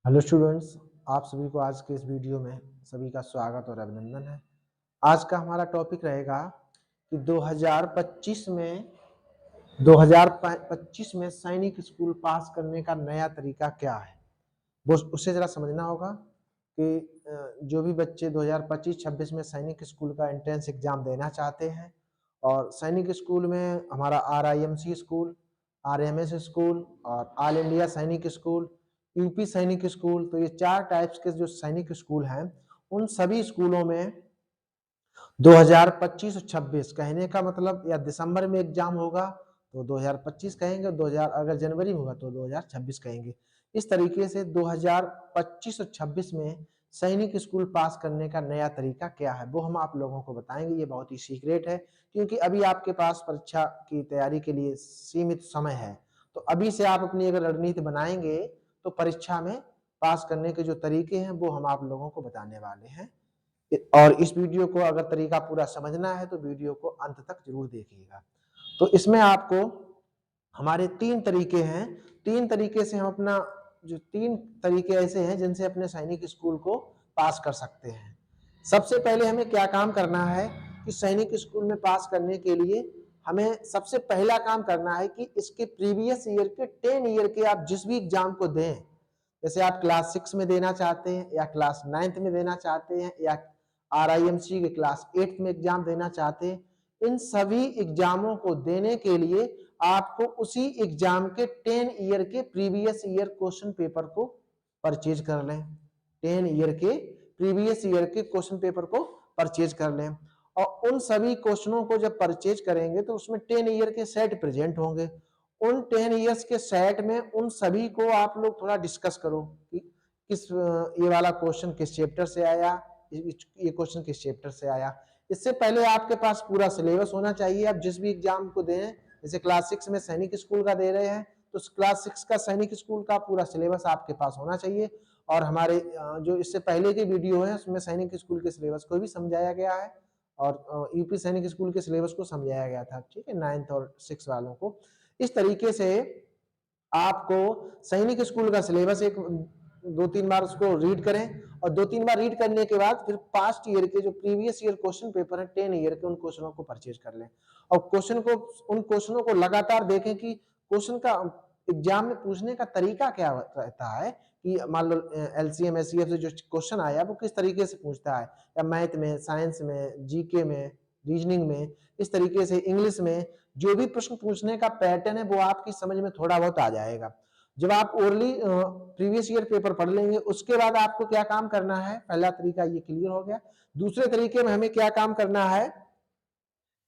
Hello students, आप सभी को आज के इस वीडियो में सभी का स्वागत और अभिनंदन है। आज का हमारा टॉपिक रहेगा कि 2025 में सैनिक स्कूल पास करने का नया तरीका क्या है। वो उसे जरा समझना होगा कि जो भी बच्चे 2025-26 में सैनिक स्कूल का एंट्रेंस एग्जाम देना चाहते हैं और सैनिक स्कूल में हमारा RIMC स्कूल, RMS स्कूल और ऑल इंडिया सैनिक स्कूल, यूपी सैनिक स्कूल, तो ये 4 टाइप्स के जो सैनिक स्कूल हैं, उन सभी स्कूलों में 2025 और 26 कहने का मतलब या दिसंबर में एग्जाम होगा तो 2025 कहेंगे, 2000 अगर जनवरी में होगा तो 2026 कहेंगे। इस तरीके से 2025 और 26 में सैनिक स्कूल पास करने का नया तरीका क्या है वो हम आप लोगों को बताएंगे। ये बहुत ही सीक्रेट है क्योंकि अभी आपके पास परीक्षा की तैयारी के लिए सीमित समय है। तो अभी से आप अपनी अगर रणनीति बनाएंगे तो परीक्षा में पास करने के जो तरीके हैं वो हम आप लोगों को बताने वाले हैं। और इस वीडियो को अगर तरीका पूरा समझना है तो वीडियो को अंत तक जरूर देखिएगा। तो इसमें आपको हमारे 3 तरीके हैं। 3 तरीके से हम अपना जो 3 तरीके ऐसे हैं जिनसे अपने सैनिक स्कूल को पास कर सकते हैं। सबसे पहले हमें क्या काम करना है कि सैनिक स्कूल में पास करने के लिए हमें सबसे पहला काम करना है कि इसके प्रीवियस ईयर के 10 ईयर के आप जिस भी एग्जाम को दें, जैसे आप क्लास 6 में देना चाहते हैं या क्लास 9th में देना चाहते हैं या RIMC के क्लास 8th में एग्जाम देना चाहते हैं, इन सभी एग्जामों को देने के लिए आपको उसी एग्जाम के 10 ईयर के प्रीवियस ईयर क्वेश्चन पेपर को परचेज कर लें। 10 ईयर के प्रीवियस ईयर के क्वेश्चन पेपर को परचेज कर लें और उन सभी क्वेश्चनों को जब परचेज करेंगे तो उसमें 10 ईयर के सेट प्रेजेंट होंगे। उन 10 ईयर्स के सेट में उन सभी को आप लोग थोड़ा डिस्कस करो कि किस ये वाला क्वेश्चन किस चैप्टर से आया, ये क्वेश्चन किस चैप्टर से आया। इससे पहले आपके पास पूरा सिलेबस होना चाहिए। आप जिस भी एग्जाम को दे रहे हैं, जैसे क्लास 6 में सैनिक स्कूल का दे रहे हैं तो क्लास 6 का सैनिक स्कूल का पूरा सिलेबस आपके पास होना चाहिए। और हमारे जो इससे पहले के वीडियो है उसमें सैनिक स्कूल के सिलेबस को भी समझाया गया है और यूपी सैनिक स्कूल के सिलेबस को समझाया गया था, ठीक है, 9th और 6 वालों को। इस तरीके से आपको सैनिक स्कूल का सिलेबस एक 2-3 बार उसको रीड करें और 2-3 बार रीड करने के बाद फिर पास्ट ईयर के जो प्रीवियस ईयर क्वेश्चन पेपर है 10 ईयर के, उन क्वेश्चनों को परचेज कर लें और उन क्वेश्चनों को लगातार देखें कि क्वेश्चन का एग्जाम में पूछने का तरीका क्या रहता है। कि मान लो LCM SCF से जो क्वेश्चन आया वो किस तरीके से पूछता है, या मैथ में, साइंस में, जीके में, रीजनिंग में, इस तरीके से इंग्लिश में जो भी प्रश्न पूछने का पैटर्न है वो आपकी समझ में थोड़ा बहुत आ जाएगा। जब आप ओरली प्रीवियस ईयर पेपर पढ़ लेंगे उसके बाद आपको क्या काम करना है, पहला तरीका ये क्लियर हो गया। दूसरे तरीके में हमें क्या काम करना है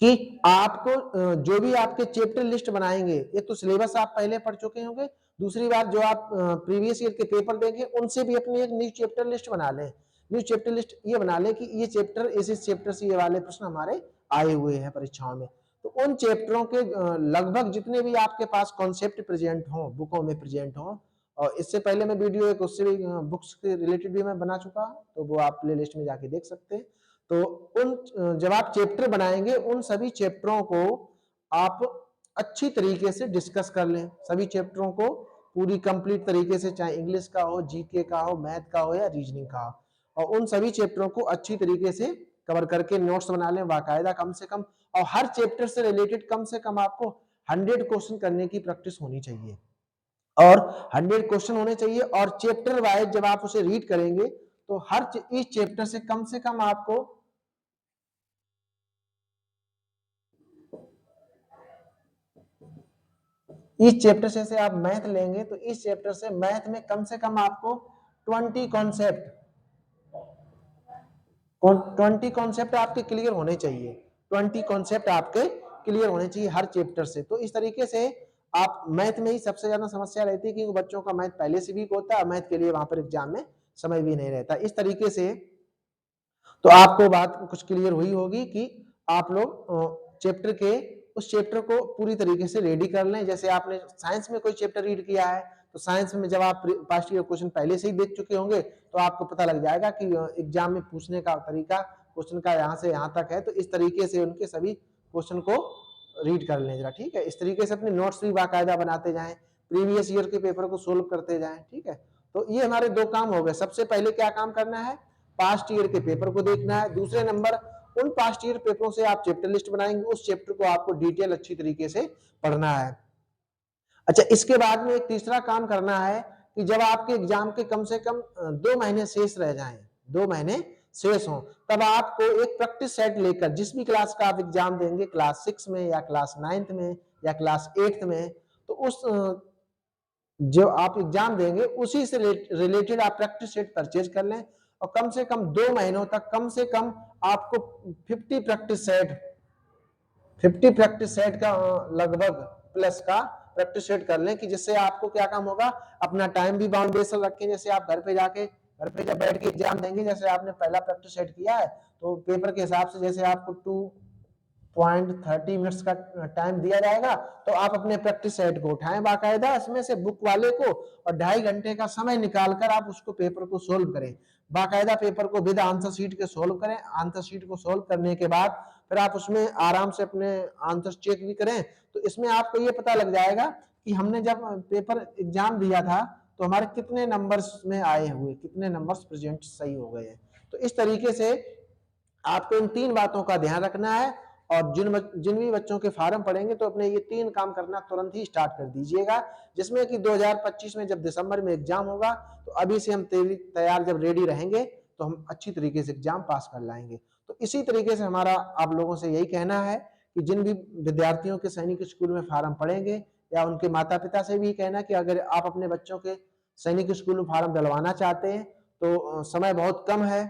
कि आपको जो भी आपके चैप्टर लिस्ट बनाएंगे, एक तो सिलेबस आप पहले पढ़ चुके होंगे, दूसरी बात जो आप प्रीवियस ईयर के पेपर देंगे उनसे भी अपनी एक न्यू चैप्टर लिस्ट बना लें। न्यू चैप्टर लिस्ट ये बना लें कि ये चैप्टर इस चैप्टर से ये वाले प्रश्न हमारे आए हुए हैं परीक्षाओं में। तो उन चैप्टरों के लगभग जितने भी आपके पास कॉन्सेप्ट प्रेजेंट हों, बुकों में प्रेजेंट हों, और इससे पहले मैं वीडियो एक उससे भी बुक्स के रिलेटेड भी मैं बना चुका हूं, तो वो आप प्ले लिस्ट में जाके देख सकते हैं। तो उन जब आप चैप्टर बनाएंगे उन सभी चैप्टरों को आप अच्छी तरीके से डिस्कस कर लें। सभी चैप्टरों को पूरी कंप्लीट तरीके से, चाहे इंग्लिश का हो, जीके का हो, मैथ का हो या रीजनिंग का हो, और उन सभी चैप्टरों को अच्छी तरीके से कवर करके नोट्स बना लें बाकायदा, कम से कम। और हर चैप्टर से रिलेटेड कम से कम आपको 100 क्वेश्चन करने की प्रैक्टिस होनी चाहिए और 100 क्वेश्चन होने चाहिए। और चैप्टर वाइज जब आप उसे रीड करेंगे तो हर इस चैप्टर से कम आपको इस चैप्टर से आप मैथ लेंगे तो इस चैप्टर से मैथ में कम से कम आपको 20 कॉन्सेप्ट 20 कॉन्सेप्ट आपके क्लियर होने चाहिए। 20 कॉन्सेप्ट आपके क्लियर होने चाहिए हर चैप्टर से। तो इस तरीके से आप मैथ में ही सबसे ज्यादा समस्या रहती है क्योंकि बच्चों का मैथ पहले से वीक होता है, मैथ के लिए वहां पर एग्जाम में समय भी नहीं रहता। इस तरीके से तो आपको बात कुछ क्लियर हुई होगी कि आप लोग चैप्टर के उस चैप्टर को पूरी तरीके से रेडी कर लें। जैसे आपने साइंस में कोई चैप्टर रीड किया है तो साइंस में जब आप पास्ट ईयर क्वेश्चन पहले से ही देख चुके होंगे तो आपको पता लग जाएगा कि एग्जाम में पूछने का तरीका क्वेश्चन का यहाँ से यहाँ तक है। तो इस तरीके से उनके सभी क्वेश्चन को रीड कर लें जरा, ठीक है। इस तरीके से अपने नोट्स भी बाकायदा बनाते जाएं, प्रीवियस ईयर के पेपर को सोल्व करते जाएं, ठीक है। तो ये हमारे दो काम हो गए। सबसे पहले क्या काम करना है, पास्ट ईयर के पेपर को देखना है। दूसरे नंबर उन पास्ट ईयर पेपरों से आप चैप्टर लिस्ट बनाएंगे, उस चैप्टर को आपको डिटेल अच्छी तरीके से पढ़ना है। अच्छा, इसके बाद में एक तीसरा काम करना है कि जब आपके एग्जाम के कम से कम 2 महीने शेष रह जाएं, 2 महीने शेष हों, तब आपको एक प्रैक्टिस सेट लेकर, जिस भी क्लास का आप एग्जाम देंगे, क्लास 6 में या क्लास 9th में या क्लास 8th में, तो उस जो आप एग्जाम देंगे उसी से रिलेटेड आप प्रैक्टिस सेट परचेज कर लें और कम से कम 2 महीनों तक कम से कम आपको 50 प्रैक्टिस सेट का लगभग प्लस का प्रैक्टिस सेट कर लें, कि जिससे आपको क्या काम होगा, अपना टाइम भी बाउंडेशन रखें। जैसे आप घर पे जब बैठ के एग्जाम देंगे, जैसे आपने पहला प्रैक्टिस सेट किया है तो पेपर के हिसाब से जैसे आपको 2.30 मिनट्स का टाइम दिया जाएगा, तो आप अपने प्रैक्टिस सेट को उठाएं बाकायदा, इसमें से बुक वाले को, और 2.5 घंटे का समय निकालकर आप उसको पेपर को सोल्व करें। बाकायदा पेपर को विद आंसर शीट के सोल्व करें। आंसर शीट को सोल्व करने के बाद फिर आप उसमें आराम से अपने आंसर चेक भी करें, तो इसमें आपको ये पता लग जाएगा कि हमने जब पेपर एग्जाम दिया था तो हमारे कितने नंबर्स में आए हुए, कितने नंबर्स प्रेजेंट सही हो गए हैं। तो इस तरीके से आपको इन 3 बातों का ध्यान रखना है, और जिन भी बच्चों के फार्म पड़ेंगे तो अपने ये 3 काम करना तुरंत ही स्टार्ट कर दीजिएगा, जिसमें कि 2025 में जब दिसंबर में एग्जाम होगा तो अभी से हम तैयार जब रेडी रहेंगे तो हम अच्छी तरीके से एग्जाम पास कर लाएंगे। तो इसी तरीके से हमारा आप लोगों से यही कहना है कि जिन भी विद्यार्थियों के सैनिक स्कूल में फार्म पड़ेंगे, या उनके माता पिता से भी कहना कि अगर आप अपने बच्चों के सैनिक स्कूल में फार्म डलवाना चाहते हैं तो समय बहुत कम है,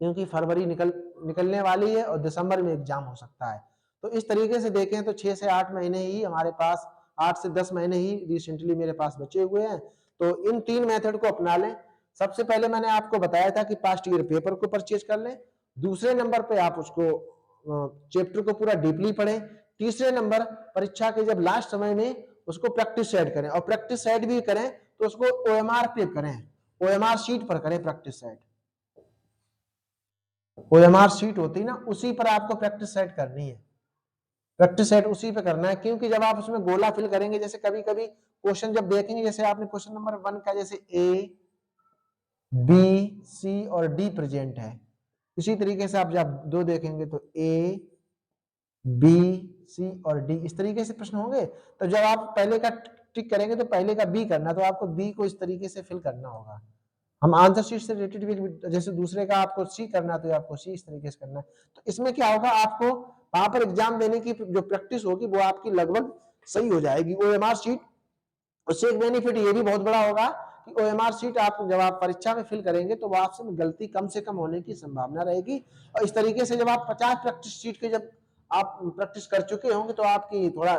क्योंकि फरवरी निकलने वाली है और दिसंबर में एग्जाम हो सकता है। तो इस तरीके से देखें तो 6 से 8 महीने ही हमारे पास, 8 से 10 महीने ही रिसेंटली मेरे पास बचे हुए हैं। तो इन 3 मेथड को अपना लें। सबसे पहले मैंने आपको बताया था कि पास्ट ईयर पेपर को परचेज कर लें। दूसरे नंबर पे आप उसको चैप्टर को पूरा डीपली पढ़ें। तीसरे नंबर, परीक्षा के जब लास्ट समय में उसको प्रैक्टिस सेट करें, और प्रैक्टिस सेट भी करें तो उसको OMR पे करें, OMR शीट पर करें प्रैक्टिस सेट। OMR शीट होती है ना, उसी पर आपको प्रैक्टिस सेट करनी है। प्रैक्टिस सेट उसी पे करना है, क्योंकि जब आप उसमें गोला फिल करेंगे, जैसे कभी कभी क्वेश्चन जब देखेंगे, जैसे आपने क्वेश्चन नंबर 1 का जैसे A, B, C और D प्रेजेंट है, इसी तरीके से आप जब 2 देखेंगे तो A, B, C और D इस तरीके से प्रश्न होंगे। तो जब आप पहले का टिक करेंगे तो पहले का B करना, तो आपको B को इस तरीके से फिल करना होगा। हम आंसर शीट से रिलेटेड भी, जैसे दूसरे का आपको सी करना तो आपको सी इस तरीके से करना है। तो इसमें क्या होगा, आपको वहां पर एग्जाम देने की जो प्रैक्टिस होगी वो आपकी लगभग सही हो जाएगी। OMR शीट, उससे एक बेनिफिट ये भी बहुत बड़ा होगा कि OMR शीट आप जब आप परीक्षा में फिल करेंगे तो आपसे गलती कम से कम होने की संभावना रहेगी। और इस तरीके से जब आप 50 प्रैक्टिस शीट के जब आप प्रैक्टिस कर चुके होंगे तो आपकी थोड़ा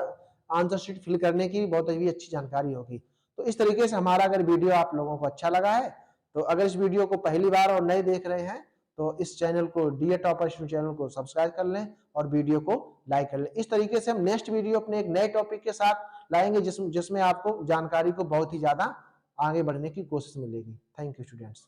आंसर शीट फिल करने की बहुत ही अच्छी जानकारी होगी। तो इस तरीके से हमारा अगर वीडियो आप लोगों को अच्छा लगा है, तो अगर इस वीडियो को पहली बार और नए देख रहे हैं तो इस चैनल को, डीए टॉपर चैनल को सब्सक्राइब कर लें और वीडियो को लाइक कर लें। इस तरीके से हम नेक्स्ट वीडियो अपने एक नए टॉपिक के साथ लाएंगे, जिसमें आपको जानकारी को बहुत ही ज्यादा आगे बढ़ने की कोशिश मिलेगी। Thank you students.